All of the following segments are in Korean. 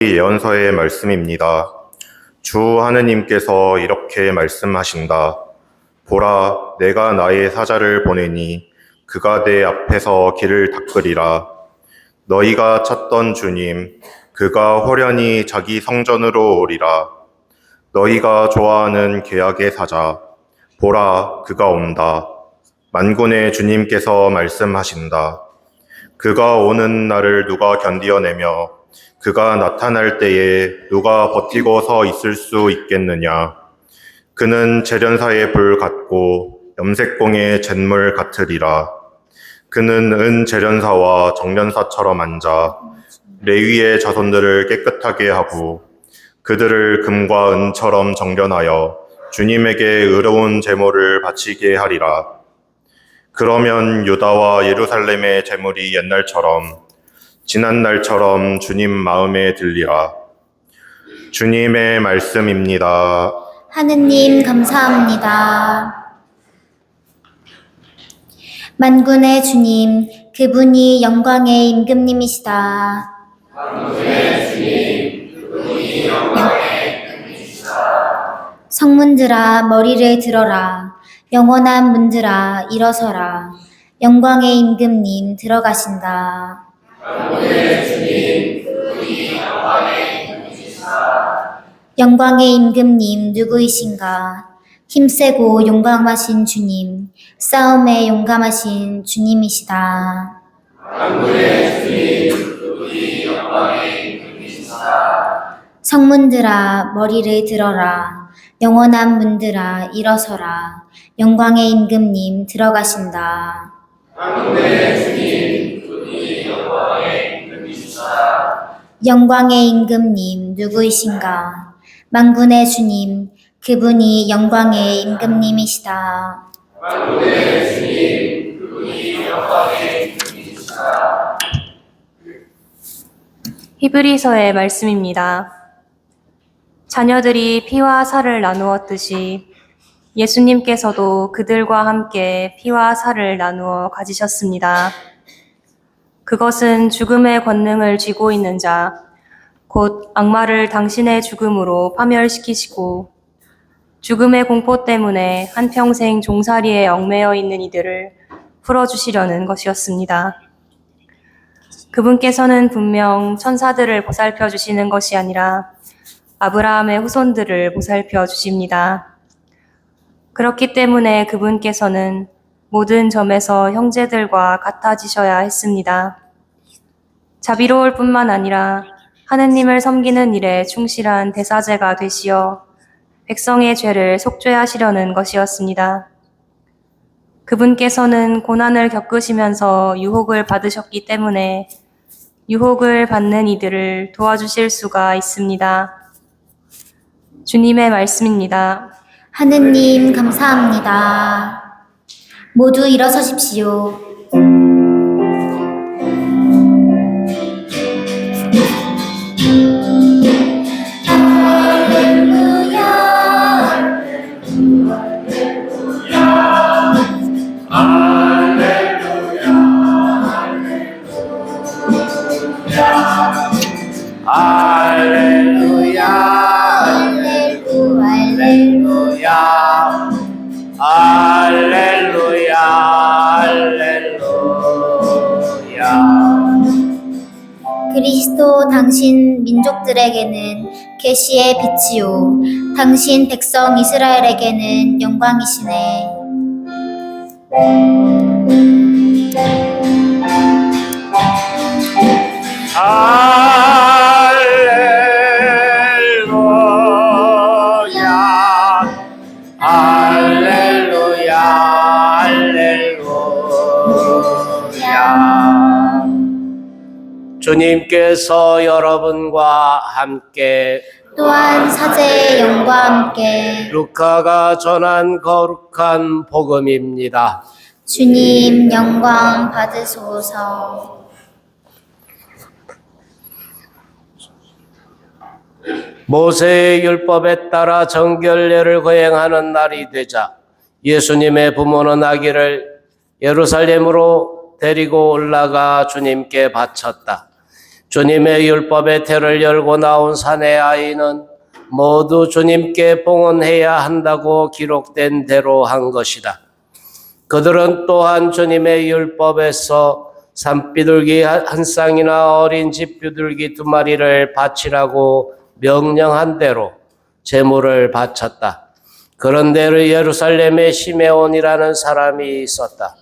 예언서의 말씀입니다. 주 하느님께서 이렇게 말씀하신다. 보라, 내가 나의 사자를 보내니 그가 내 앞에서 길을 닦으리라. 너희가 찾던 주님, 그가 호련히 자기 성전으로 오리라. 너희가 좋아하는 계약의 사자, 보라, 그가 온다. 만군의 주님께서 말씀하신다. 그가 오는 날을 누가 견디어내며 그가 나타날 때에 누가 버티고 서 있을 수 있겠느냐. 그는 재련사의 불 같고 염색봉의 잿물 같으리라. 그는 은 재련사와 정련사처럼 앉아 레위의 자손들을 깨끗하게 하고 그들을 금과 은처럼 정련하여 주님에게 의로운 제물을 바치게 하리라. 그러면 유다와 예루살렘의 제물이 옛날처럼 지난 날처럼 주님 마음에 들리라. 주님의 말씀입니다. 하느님 감사합니다. 만군의 주님, 그분이 영광의 임금님이시다. 만군의 주님, 그분이 영광의 임금님이시다. 성문들아 머리를 들어라. 영원한 문들아 일어서라. 영광의 임금님 들어가신다. 만군의 주님, 그분이 영광의 임금님이시다. 영광의 임금님 누구이신가? 힘세고 용감하신 주님, 싸움에 용감하신 주님이시다. 만군의 주님, 그분이 영광의 임금님이시다. 성문들아 머리를 들어라. 영원한 문들아 일어서라. 영광의 임금님 들어가신다. 만군의 주님, 그분이 영광의 임금님이시다. 영광의 임금님 누구이신가? 만군의 주님, 그분이 영광의 임금님이시다. 만군의 주님, 그분이 영광의 임금님이시다. 히브리서의 말씀입니다. 자녀들이 피와 살을 나누었듯이 예수님께서도 그들과 함께 피와 살을 나누어 가지셨습니다. 그것은 죽음의 권능을 쥐고 있는 자, 곧 악마를 당신의 죽음으로 파멸시키시고 죽음의 공포 때문에 한평생 종살이에 얽매여 있는 이들을 풀어주시려는 것이었습니다. 그분께서는 분명 천사들을 보살펴 주시는 것이 아니라 아브라함의 후손들을 보살펴 주십니다. 그렇기 때문에 그분께서는 모든 점에서 형제들과 같아지셔야 했습니다. 자비로울 뿐만 아니라 하느님을 섬기는 일에 충실한 대사제가 되시어 백성의 죄를 속죄하시려는 것이었습니다. 그분께서는 고난을 겪으시면서 유혹을 받으셨기 때문에 유혹을 받는 이들을 도와주실 수가 있습니다. 주님의 말씀입니다. 하느님 감사합니다. 모두 일어서십시오. 할렐루야, 할렐루야. 그리스도 당신 민족들에게는 계시의 빛이요 당신 백성 이스라엘에게는 영광이시네. 할렐루야, 할렐루야, 할렐루야. 주님께서 여러분과 함께 또한 사제의 영과 함께 루카가 전한 거룩한 복음입니다. 주님 영광 받으소서. 모세의 율법에 따라 정결례를 거행하는 날이 되자 예수님의 부모는 아기를 예루살렘으로 데리고 올라가 주님께 바쳤다. 주님의 율법의 태를 열고 나온 사내 아이는 모두 주님께 봉헌해야 한다고 기록된 대로 한 것이다. 그들은 또한 주님의 율법에서 산비둘기 한 쌍이나 어린 집비둘기 2마리를 바치라고 명령한 대로 제물을 바쳤다. 그런데 예루살렘에 시메온이라는 사람이 있었다.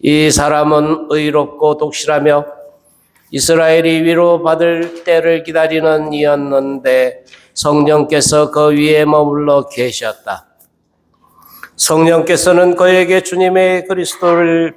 이 사람은 의롭고 독실하며 이스라엘이 위로받을 때를 기다리는 이였는데 성령께서 그 위에 머물러 계셨다. 성령께서는 그에게 주님의 그리스도를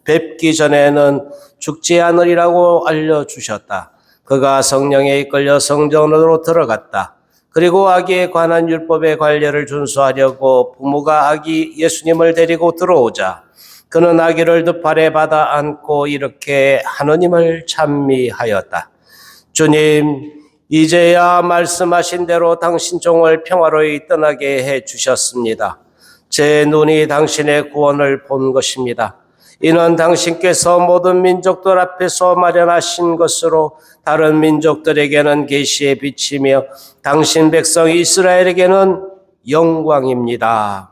뵙기 전에는 죽지 않으리라고 알려주셨다. 그가 성령에 이끌려 성전으로 들어갔다. 그리고 아기에 관한 율법의 관례를 준수하려고 부모가 아기 예수님을 데리고 들어오자 그는 아기를 2팔에 받아 안고 이렇게 하느님을 찬미하였다. 주님, 이제야 말씀하신 대로 당신 종을 평화로이 떠나게 해 주셨습니다. 제 눈이 당신의 구원을 본 것입니다. 이는 당신께서 모든 민족들 앞에서 마련하신 것으로 다른 민족들에게는 계시의 빛이며 당신 백성 이스라엘에게는 영광입니다.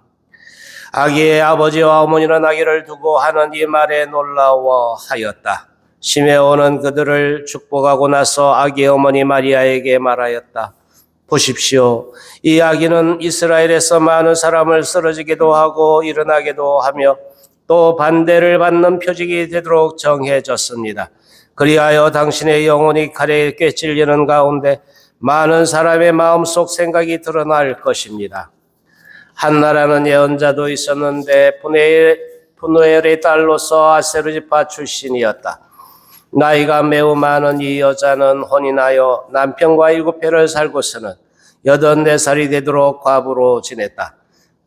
아기의 아버지와 어머니는 아기를 두고 하는 이 말에 놀라워하였다. 시메온은 그들을 축복하고 나서 아기의 어머니 마리아에게 말하였다. 보십시오. 이 아기는 이스라엘에서 많은 사람을 쓰러지기도 하고 일어나기도 하며 또 반대를 받는 표적이 되도록 정해졌습니다. 그리하여 당신의 영혼이 칼에 꿰찔리는 가운데 많은 사람의 마음속 생각이 드러날 것입니다. 한나라는 예언자도 있었는데 푸누엘의 딸로서 아세르 지파 출신이었다. 나이가 매우 많은 이 여자는 혼인하여 남편과 7해를 살고서는 84살이 되도록 과부로 지냈다.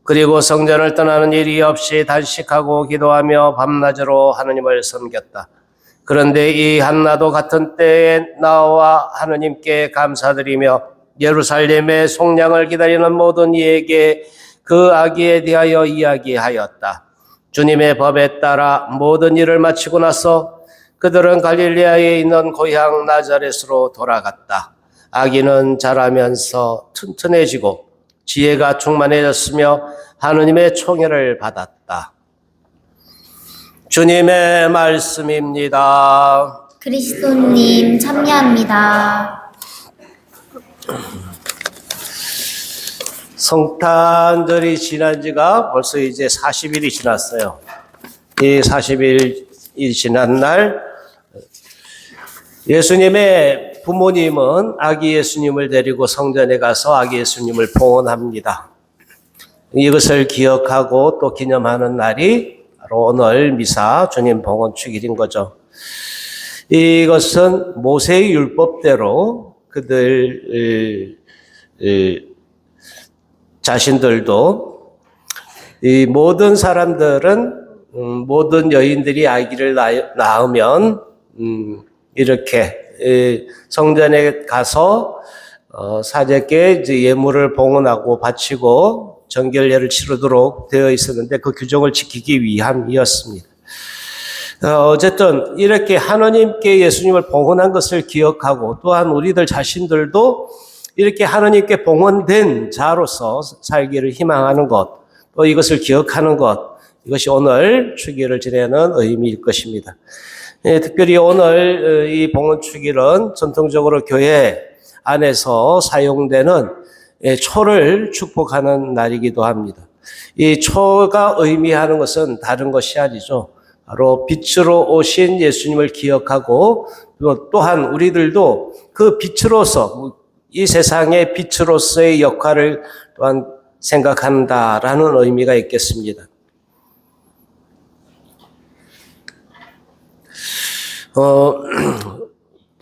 그리고 성전을 떠나는 일이 없이 단식하고 기도하며 밤낮으로 하느님을 섬겼다. 그런데 이 한나도 같은 때에 나와 하느님께 감사드리며 예루살렘의 속량을 기다리는 모든 이에게 그 아기에 대하여 이야기하였다. 주님의 법에 따라 모든 일을 마치고 나서 그들은 갈릴리아에 있는 고향 나자렛으로 돌아갔다. 아기는 자라면서 튼튼해지고 지혜가 충만해졌으며 하느님의 총애를 받았다. 주님의 말씀입니다. 그리스도님 참여합니다. 성탄절이 지난 지가 벌써 이제 40일이 지났어요. 이 40일이 지난 날 예수님의 부모님은 아기 예수님을 데리고 성전에 가서 아기 예수님을 봉헌합니다. 이것을 기억하고 또 기념하는 날이 바로 오늘 미사 주님 봉헌 축일인 거죠. 이것은 모세의 율법대로 그들 자신들도 이 모든 사람들은 모든 여인들이 아기를 낳으면 이렇게 성전에 가서 사제께 이제 예물을 봉헌하고 바치고 정결례를 치르도록 되어 있었는데 그 규정을 지키기 위함이었습니다. 어쨌든 이렇게 하나님께 예수님을 봉헌한 것을 기억하고 또한 우리들 자신들도 이렇게 하나님께 봉헌된 자로서 살기를 희망하는 것, 또 이것을 기억하는 것, 이것이 오늘 축일을 지내는 의미일 것입니다. 특별히 오늘 이 봉헌 축일은 전통적으로 교회 안에서 사용되는 초를 축복하는 날이기도 합니다. 이 초가 의미하는 것은 다른 것이 아니죠. 바로 빛으로 오신 예수님을 기억하고 또한 우리들도 그 빛으로서 이 세상의 빛으로서의 역할을 또한 생각한다라는 의미가 있겠습니다.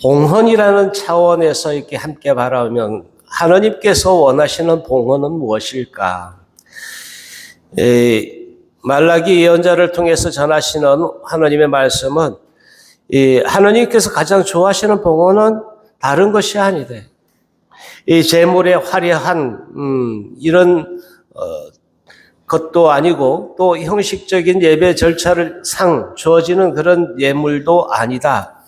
봉헌이라는 차원에서 이렇게 함께 바라보면 하나님께서 원하시는 봉헌은 무엇일까? 말라기 예언자를 통해서 전하시는 하나님의 말씀은 하나님께서 가장 좋아하시는 봉헌은 다른 것이 아니래. 이 제물의 화려한 이런 것도 아니고 또 형식적인 예배 절차를 주어지는 그런 예물도 아니다.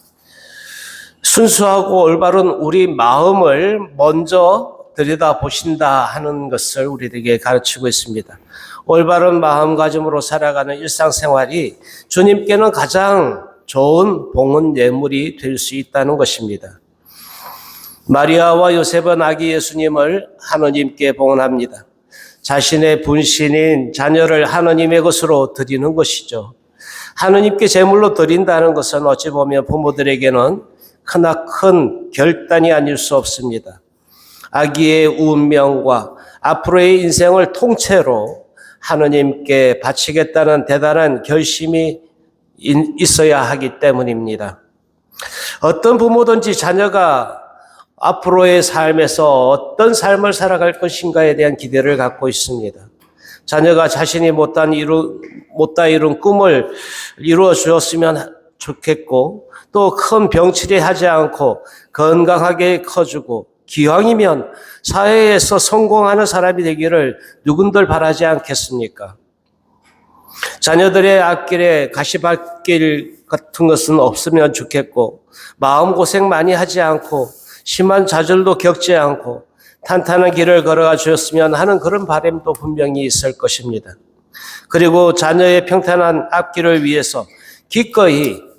순수하고 올바른 우리 마음을 먼저 들여다보신다 하는 것을 우리에게 가르치고 있습니다. 올바른 마음가짐으로 살아가는 일상생활이 주님께는 가장 좋은 봉헌 예물이 될 수 있다는 것입니다. 마리아와 요셉은 아기 예수님을 하느님께 봉헌합니다. 자신의 분신인 자녀를 하느님의 것으로 드리는 것이죠. 하느님께 제물로 드린다는 것은 어찌 보면 부모들에게는 크나큰 결단이 아닐 수 없습니다. 아기의 운명과 앞으로의 인생을 통째로 하느님께 바치겠다는 대단한 결심이 있어야 하기 때문입니다. 어떤 부모든지 자녀가 앞으로의 삶에서 어떤 삶을 살아갈 것인가에 대한 기대를 갖고 있습니다. 자녀가 자신이 못다 이룬 꿈을 이루어 주었으면 좋겠고, 또 큰 병치레 하지 않고 건강하게 커주고, 기왕이면 사회에서 성공하는 사람이 되기를 누군들 바라지 않겠습니까? 자녀들의 앞길에 가시밭길 같은 것은 없으면 좋겠고, 마음고생 많이 하지 않고 심한 좌절도 겪지 않고 탄탄한 길을 걸어가 주었으면 하는 그런 바람도 분명히 있을 것입니다. 그리고 자녀의 평탄한 앞길을 위해서 기꺼이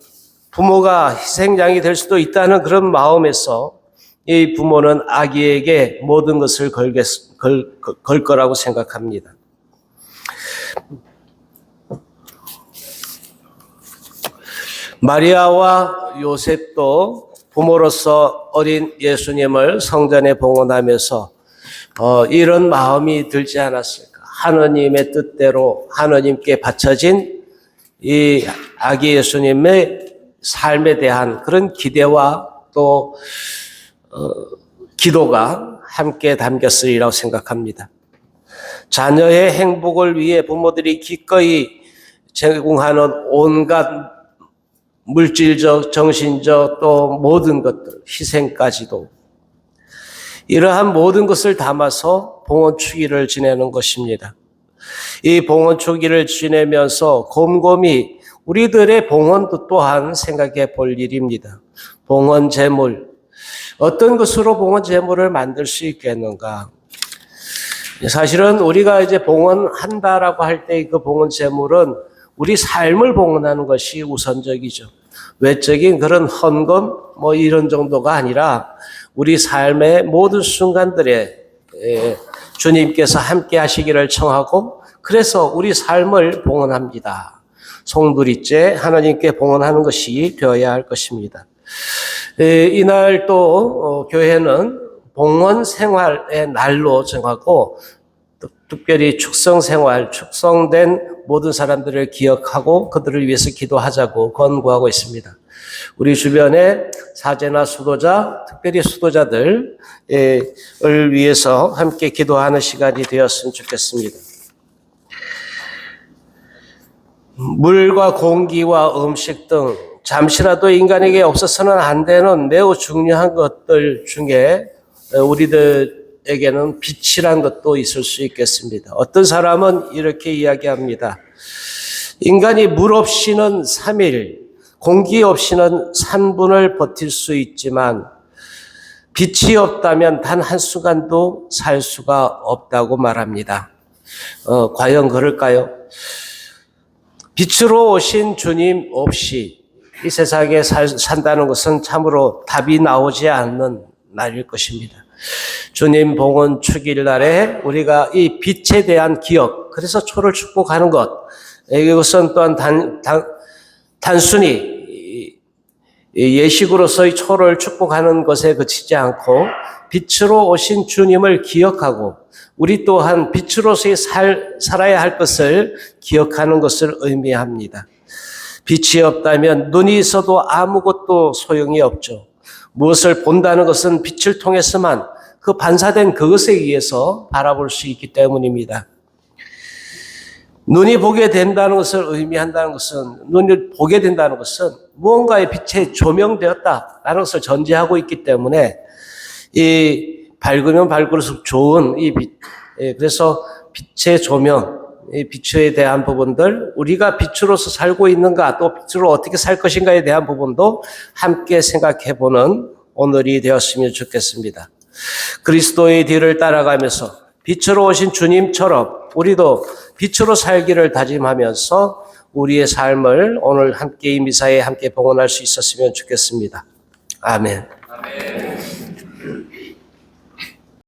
부모가 희생양이 될 수도 있다는 그런 마음에서 이 부모는 아기에게 모든 것을 걸 거라고 생각합니다. 마리아와 요셉도 부모로서 어린 예수님을 성전에 봉헌하면서 이런 마음이 들지 않았을까? 하느님의 뜻대로 하느님께 바쳐진 이 아기 예수님의 삶에 대한 그런 기대와 또 기도가 함께 담겼으리라고 생각합니다. 자녀의 행복을 위해 부모들이 기꺼이 제공하는 온갖 물질적, 정신적, 또 모든 것들, 희생까지도 이러한 모든 것을 담아서 봉헌주기를 지내는 것입니다. 이 봉헌주기를 지내면서 곰곰이 우리들의 봉헌도 또한 생각해 볼 일입니다. 봉헌 제물, 어떤 것으로 봉헌 제물을 만들 수 있겠는가? 사실은 우리가 이제 봉헌한다라고 할 때 그 봉헌 제물은 우리 삶을 봉헌하는 것이 우선적이죠. 외적인 그런 헌금 뭐 이런 정도가 아니라 우리 삶의 모든 순간들에 주님께서 함께 하시기를 청하고, 그래서 우리 삶을 봉헌합니다. 송두리째 하나님께 봉헌하는 것이 되어야 할 것입니다. 이날 또 교회는 봉헌 생활의 날로 정하고, 특별히 축성생활, 축성된 모든 사람들을 기억하고 그들을 위해서 기도하자고 권고하고 있습니다. 우리 주변에 사제나 수도자, 특별히 수도자들을 위해서 함께 기도하는 시간이 되었으면 좋겠습니다. 물과 공기와 음식 등 잠시라도 인간에게 없어서는 안 되는 매우 중요한 것들 중에 우리들에게는 빛이란 것도 있을 수 있겠습니다. 어떤 사람은 이렇게 이야기합니다. 인간이 물 없이는 3일, 공기 없이는 3분을 버틸 수 있지만 빛이 없다면 단 한순간도 살 수가 없다고 말합니다. 과연 그럴까요? 빛으로 오신 주님 없이 이 세상에 산다는 것은 참으로 답이 나오지 않는 날일 것입니다. 주님 봉헌 축일날에 우리가 이 빛에 대한 기억, 그래서 초를 축복하는 것, 이것은 또한 단순히 예식으로서의 초를 축복하는 것에 그치지 않고 빛으로 오신 주님을 기억하고 우리 또한 빛으로서의 살아야 할 것을 기억하는 것을 의미합니다. 빛이 없다면 눈이 있어도 아무것도 소용이 없죠. 무엇을 본다는 것은 빛을 통해서만 그 반사된 그것에 의해서 바라볼 수 있기 때문입니다. 눈이 보게 된다는 것을 의미한다는 것은, 눈을 보게 된다는 것은 무언가의 빛에 조명되었다라는 것을 전제하고 있기 때문에 이 밝으면 밝을수록 좋은 이 빛, 그래서 빛의 조명, 이 빛에 대한 부분들, 우리가 빛으로서 살고 있는가, 또 빛으로 어떻게 살 것인가에 대한 부분도 함께 생각해보는 오늘이 되었으면 좋겠습니다. 그리스도의 뒤를 따라가면서 빛으로 오신 주님처럼 우리도 빛으로 살기를 다짐하면서 우리의 삶을 오늘 함께 이 미사에 함께 봉헌할 수 있었으면 좋겠습니다. 아멘.